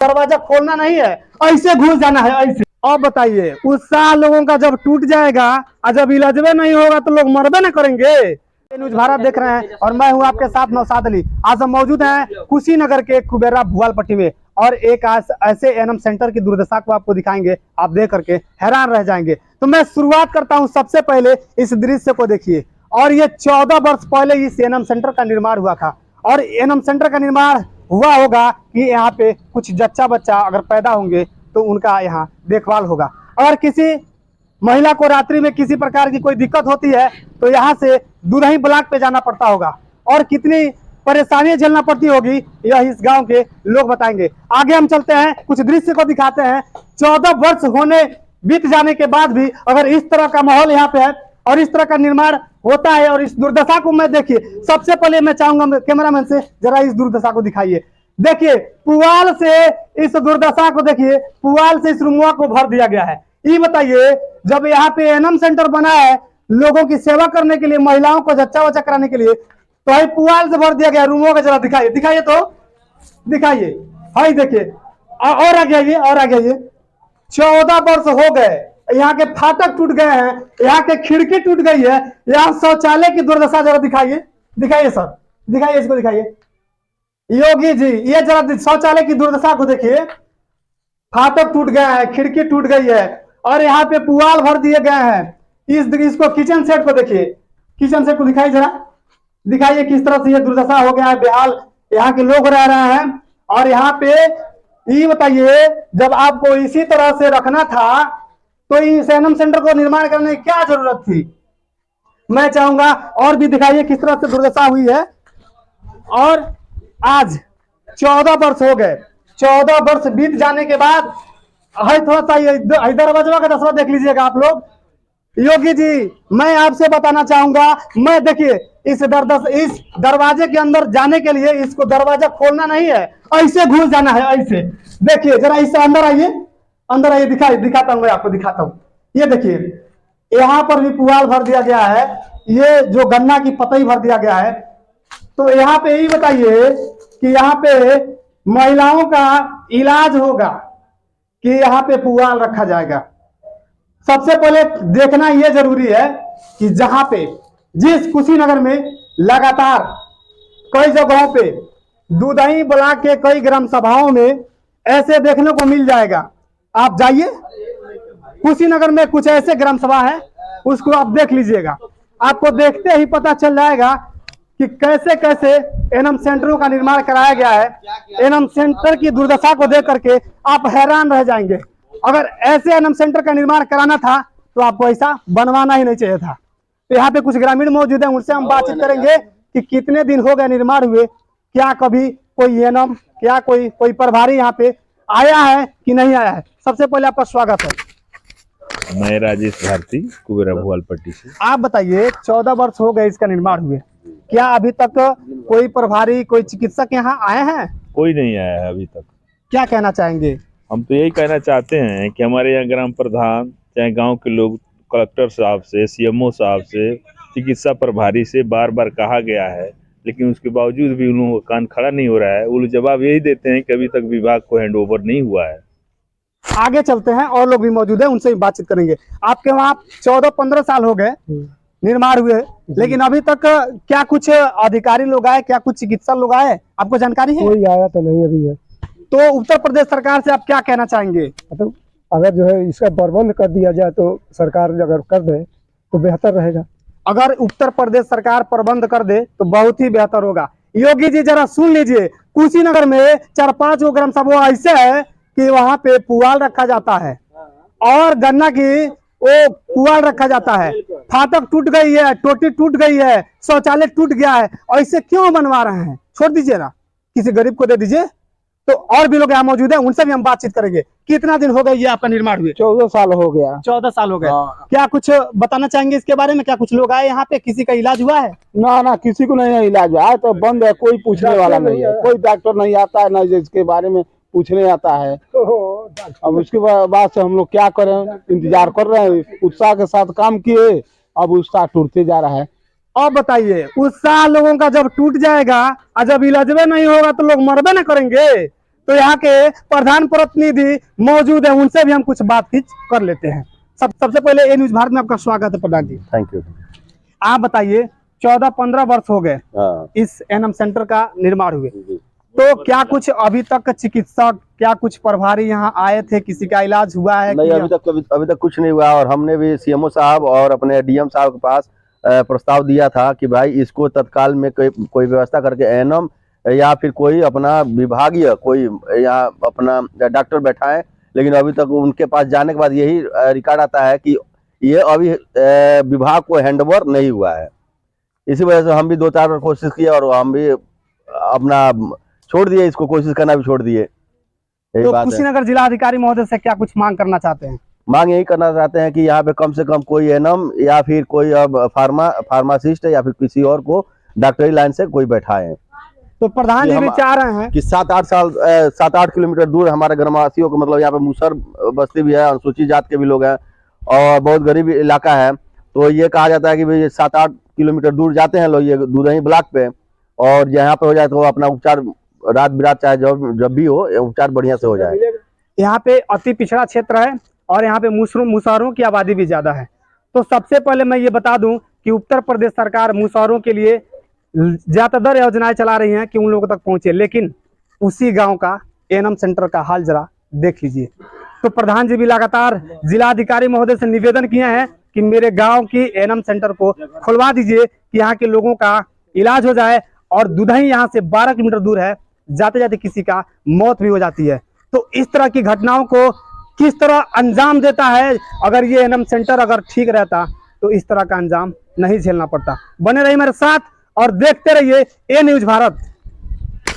दरवाजा खोलना नहीं है, ऐसे घुस जाना है ऐसे। अब बताइए उत्साह लोगों का जब टूट जाएगा और जब इलाजबे नहीं होगा तो लोग मरबे ना करेंगे। न्यूज भारत देख रहे हैं और मैं हूं आपके साथ नौशाद अली। आज हम मौजूद हैं कुशीनगर के कुबेरा भुआलपट्टी में और एक ऐसे एनएम सेंटर की दुर्दशा को आपको दिखाएंगे। आप देख करके हैरान रह जाएंगे। तो मैं शुरुआत करता हूं, सबसे पहले इस दृश्य को देखिए। और ये 14 वर्ष पहले इस एनएम सेंटर का निर्माण हुआ था और एनएम सेंटर का निर्माण हुआ होगा कि यहाँ पे कुछ जच्चा बच्चा अगर पैदा होंगे तो उनका यहाँ देखभाल होगा। अगर किसी महिला को रात्रि में किसी प्रकार की कोई दिक्कत होती है तो यहाँ से दुधही ब्लॉक पे जाना पड़ता होगा और कितनी परेशानियां झेलना पड़ती होगी यह इस गांव के लोग बताएंगे। आगे हम चलते हैं, कुछ दृश्य को दिखाते हैं। 14 वर्ष होने बीत जाने के बाद भी अगर इस तरह का माहौल यहाँ पे है और इस तरह का निर्माण होता है और इस दुर्दशा को मैं देखिए, सबसे पहले मैं चाहूंगा कैमरामैन से जरा इस दुर्दशा को दिखाइए। देखिए पुआल से इस दुर्दशा को देखिए, पुआल से इस रुमुआ को भर दिया गया है। ये बताइए जब यहाँ पे एनएम सेंटर बना है लोगों की सेवा करने के लिए, महिलाओं को जच्चा वच्चा कराने के लिए, तो भाई पुआल से भर दिया गया रूमों का। जरा दिखाइए, दिखाइए तो दिखाइए। हाई देखिए और आगे आइए, और आगे आइए। 14 वर्ष हो गए, यहाँ के फाटक टूट गए हैं, यहाँ के खिड़की टूट गई है, यहाँ शौचालय की दुर्दशा जरा दिखाइए, दिखाइए सर, दिखाइए इसको, दिखाइए योगी जी। ये जरा शौचालय की दुर्दशा को देखिए, फाटक टूट गया है, खिड़की टूट गई है और यहाँ पे पुआल भर दिए गए हैं। इसको किचन सेट को देखिए, किचन सेट को दिखाइए जरा, दिखाइए किस तरह से ये दुर्दशा हो गया है, बेहाल यहाँ के लोग रह रहे हैं। और यहाँ पे ये बताइए जब आपको इसी तरह से रखना था तो इस एनएम सेंटर को निर्माण करने की क्या जरूरत थी। मैं चाहूंगा और भी दिखाइए किस तरह से दुर्दशा हुई है। और आज 14 वर्ष हो गए, 14 वर्ष बीत जाने के बाद है थोड़ा सा दरवाजा का दसवा देख लीजिएगा आप लोग। योगी जी मैं आपसे बताना चाहूंगा, मैं देखिए इस दरवाजे के अंदर जाने के लिए इसको दरवाजा खोलना नहीं है, ऐसे घुस जाना है ऐसे। देखिए जरा इससे अंदर आइए, अंदर आइए, दिखाता हूं, मैं आपको दिखाता हूं। ये देखिए यहाँ पर भी पुआल भर दिया गया है, ये जो गन्ना की पतई भर दिया गया है। तो यहाँ पे यही बताइए कि यहाँ पे महिलाओं का इलाज होगा कि यहाँ पे पुआल रखा जाएगा। सबसे पहले देखना यह जरूरी है कि जहां पे जिस कुशीनगर में लगातार कई जगहों पे दुधही ब्लॉक के कई ग्राम सभाओं में ऐसे देखने को मिल जाएगा। आप जाइए कुशीनगर में कुछ ऐसे ग्राम सभा है, उसको आप देख लीजिएगा, आपको देखते ही पता चल जाएगा कि कैसे कैसे एनएम सेंटरों का निर्माण कराया गया है। एनएम सेंटर की दुर्दशा को देख करके आप हैरान रह जाएंगे। अगर ऐसे एनएम सेंटर का निर्माण कराना था तो आपको ऐसा बनवाना ही नहीं चाहिए था। तो यहाँ पे कुछ ग्रामीण मौजूद हैं, उनसे हम बातचीत करेंगे कि कितने दिन हो गए निर्माण हुए, क्या कभी कोई एनएम, क्या कोई प्रभारी यहाँ पे आया है कि नहीं आया है। सबसे पहले आपका स्वागत है। मैं राजेश भारती कुबेरा भुआलपट्टी से। आप बताइए 14 वर्ष हो गए इसका निर्माण हुए, क्या अभी तक कोई प्रभारी, कोई चिकित्सक यहाँ आए हैं? कोई नहीं आया है अभी तक। क्या कहना चाहेंगे? हम तो यही कहना चाहते हैं कि हमारे यहाँ ग्राम प्रधान, चाहे गांव के लोग, कलेक्टर साहब से, सीएमओ साहब से, चिकित्सा प्रभारी से बार बार कहा गया है, लेकिन उसके बावजूद भी उन लोगों का कान खड़ा नहीं हो रहा है। वो लोग जवाब यही देते हैं कि अभी तक विभाग को हैंड ओवर नहीं हुआ है। आगे चलते हैं, और लोग भी मौजूद हैं, उनसे भी बातचीत करेंगे। आपके वहाँ 14-15 साल हो गए निर्माण हुए, लेकिन अभी तक क्या कुछ अधिकारी लोग आए, क्या कुछ चिकित्सक लोग आए, आपको जानकारी है? कोई आया तो नहीं अभी है। तो उत्तर प्रदेश सरकार से आप क्या कहना चाहेंगे? तो अगर जो है इसका प्रबंध कर दिया जाए तो सरकार अगर कर दे तो बेहतर रहेगा। अगर उत्तर प्रदेश सरकार प्रबंध कर दे तो बहुत ही बेहतर होगा। योगी जी जरा सुन लीजिए, कुशीनगर में 4-5 ग्राम सभा ऐसे है कि वहां पे पुआल रखा जाता है और गन्ना की वो पुआल रखा जाता है। फाटक टूट गई है, टोटी टूट गई है, शौचालय टूट गया है, ऐसे क्यों बनवा रहे हैं? छोड़ दीजिए ना, किसी गरीब को दे दीजिए। तो और भी लोग यहाँ मौजूद हैं, उनसे भी हम बातचीत करेंगे। कितना दिन हो गए ये आपका निर्माण हुए? 14 साल हो गया। 14 साल हो गए। हाँ। क्या कुछ बताना चाहेंगे इसके बारे में? क्या कुछ लोग आए यहाँ पे, किसी का इलाज हुआ है? ना किसी को नहीं है इलाज, आए तो बंद है, कोई पूछने वाला नहीं है, कोई डॉक्टर नहीं आता है, ना इसके बारे में पूछने आता है। अब उसके बाद से हम लोग क्या करें, इंतजार कर रहे हैं, उत्साह के साथ काम किए, अब उत्साह टूटते जा रहा है। अब बताइए उत्साह लोगों का जब टूट जाएगा और जब इलाजबे नहीं होगा तो लोग मरबे ना करेंगे। तो यहाँ के प्रधान प्रतिनिधि मौजूद है, उनसे भी हम कुछ बातचीत कर लेते हैं। सबसे पहले ए न्यूज भारत में आपका स्वागत है प्रधान जी। Thank you. आप बताइए 14-15 वर्ष हो गए इस एनएम सेंटर का निर्माण हुए, तो क्या कुछ अभी तक चिकित्सक, क्या कुछ प्रभारी यहाँ आए थे, किसी का इलाज हुआ है? नहीं, अभी तक कुछ नहीं हुआ। और हमने भी सीएमओ साहब और अपने डीएम साहब के पास प्रस्ताव दिया था कि भाई इसको तत्काल में कोई व्यवस्था करके एनएम या फिर कोई अपना विभागीय कोई यहाँ अपना डॉक्टर बैठाएं, लेकिन अभी तक उनके पास जाने के बाद यही रिकॉर्ड आता है कि ये अभी विभाग को हैंडओवर नहीं हुआ है। इसी वजह से हम भी 2-4 बार कोशिश किए और हम भी अपना छोड़ दिए, इसको कोशिश करना भी छोड़ दिए। तो कुशीनगर जिलाधिकारी महोदय से क्या कुछ मांग करना चाहते हैं? मांग यही करना चाहते हैं कि यहाँ पे कम से कम कोई एनएम या फिर कोई अब फार्मासिस्ट या फिर किसी और को डॉक्टरी लाइन से कोई बैठाए। तो प्रधान जी भी चाह रहे हैं कि 7-8 किलोमीटर दूर हमारे ग्रामवासियों को, मतलब यहाँ पे मुसर बस्ती भी है, अनुसूचित जात के भी लोग हैं और बहुत गरीब इलाका है, तो ये कहा जाता है कि भाई 7-8 किलोमीटर दूर जाते हैं लोग ये दूधही ब्लॉक पे, और यहाँ पे हो जाए तो अपना उपचार रात बिरात चाहे जब भी हो उपचार बढ़िया से हो जाए। यहाँ पे अति पिछड़ा क्षेत्र है और यहाँ पे मुसहरों की आबादी भी ज्यादा है। तो सबसे पहले मैं ये बता दूं कि उत्तर प्रदेश सरकार मुसहरों के लिए ज्यादातर योजनाएं चला रही हैं कि उन लोगों तक पहुंचे, लेकिन उसी गांव का एनएम सेंटर का हाल जरा देख लीजिए। तो प्रधान जी भी लगातार जिलाधिकारी महोदय से निवेदन किए हैं कि मेरे गांव की एनएम सेंटर को खुलवा दीजिए कि यहाँ के लोगों का इलाज हो जाए। और दुधही यहाँ से 12 किलोमीटर दूर है, जाते जाते किसी का मौत भी हो जाती है। तो इस तरह की घटनाओं को किस तरह अंजाम देता है, अगर ये एनएम सेंटर अगर ठीक रहता तो इस तरह का अंजाम नहीं झेलना पड़ता। बने रहिए मेरे साथ और देखते रहिए ए न्यूज भारत।